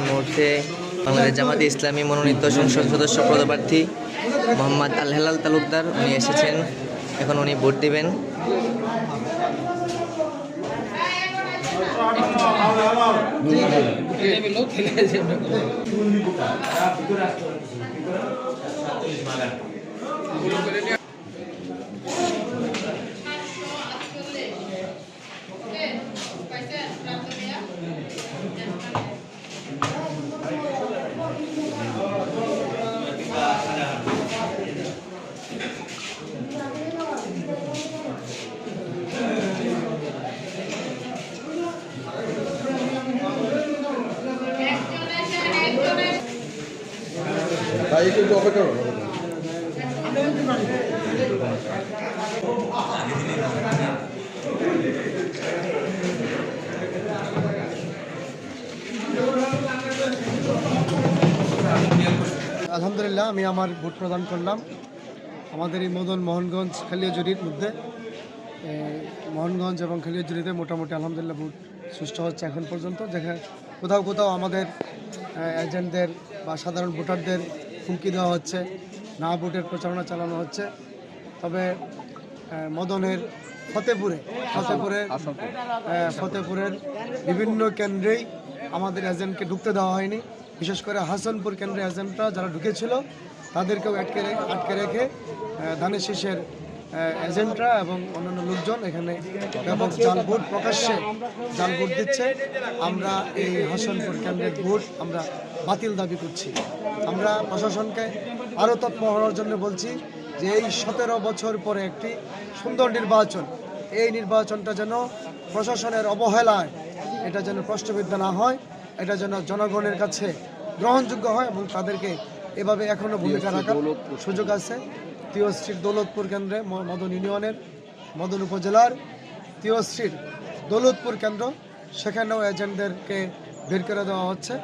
মুহূর্তে বাংলাদেশ জামাতে ইসলামী মনোনীত সংসদ সদস্য পদপ্রার্থী মোহাম্মদ আল হেলাল তালুকদার উনি এসেছেন। এখন উনি ভোট দিবেন। একটু অপেক্ষা করো। আলহামদুলিল্লাহ, আমি আমার ভোট প্রদান করলাম আমাদের এই মোহনগঞ্জ খালিয়াজুরির মধ্যে। মোহনগঞ্জ এবং খালিয়াজুরিতে মোটামুটি আলহামদুলিল্লাহ ভোট সুষ্ঠু হচ্ছে এখন পর্যন্ত। যেখানে কোথাও কোথাও আমাদের এজেন্টদের বা সাধারণ ভোটারদের হুমকি দেওয়া হচ্ছে, না ভোটের প্রচারণা চালানো হচ্ছে। তবে মদনের ফতেপুরের বিভিন্ন কেন্দ্রেই আমাদের এজেন্টকে ঢুকতে দেওয়া হয়নি। বিশেষ করে হাসানপুর কেন্দ্রে এজেন্টরা যারা ঢুকেছিল তাদেরকেও আটকে রেখে ধানের শীষের এজেন্টরা এবং অন্যান্য লোকজন এখানে ব্যাপক প্রকাশ্যে জাল ভোট দিচ্ছে। আমরা এই হাসানপুর কেন্দ্রের ভোট আমরা বাতিল দাবি করছি। আমরা প্রশাসনকে আরও তৎপর হওয়ার জন্য বলছি যে এই 17 বছর পরে একটি সুন্দর নির্বাচন, এই নির্বাচনটা যেন প্রশাসনের অবহেলায় এটা যেন প্রশ্নবিদ্ধ না হয়, এটা যেন জনগণের কাছে গ্রহণযোগ্য হয় এবং তাদেরকে এভাবে এখনও ভূমিকা রাখার সুযোগ আছে। তিয়শ্রীর দৌলতপুর কেন্দ্রে মদন ইউনিয়নের মদন উপজেলার তিয়শ্রীর দৌলতপুর কেন্দ্র, সেখানেও এজেন্টদেরকে বের করে দেওয়া হচ্ছে।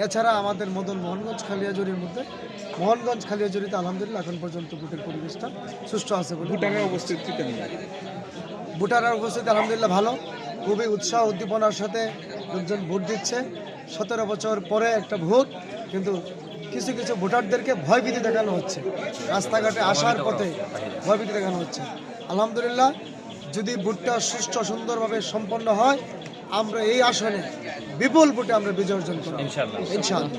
এছাড়া আমাদের মোহনগঞ্জ খালিয়াজুরির মধ্যে মোহনগঞ্জ খালিয়াজুরিতে আলহামদুলিল্লাহ এখন পর্যন্ত ভোটের পরিবেশটা সুষ্ঠু আছে। ভোটারের উপস্থিতি আলহামদুলিল্লাহ ভালো, খুবই উৎসাহ উদ্দীপনার সাথে লোকজন ভোট দিচ্ছে। 17 বছর পরে একটা ভোট, কিন্তু কিছু কিছু ভোটারদেরকে ভয়ভীতি দেখানো হচ্ছে, রাস্তাঘাটে আসার পথে ভয়ভীতি দেখানো হচ্ছে। আলহামদুলিল্লাহ, যদি ভোটটা সুষ্ঠু সুন্দরভাবে সম্পন্ন হয়, আমরা এই আসনে বিপুল ভোটে আমরা বিজয় অর্জন করব ইনশাআল্লাহ।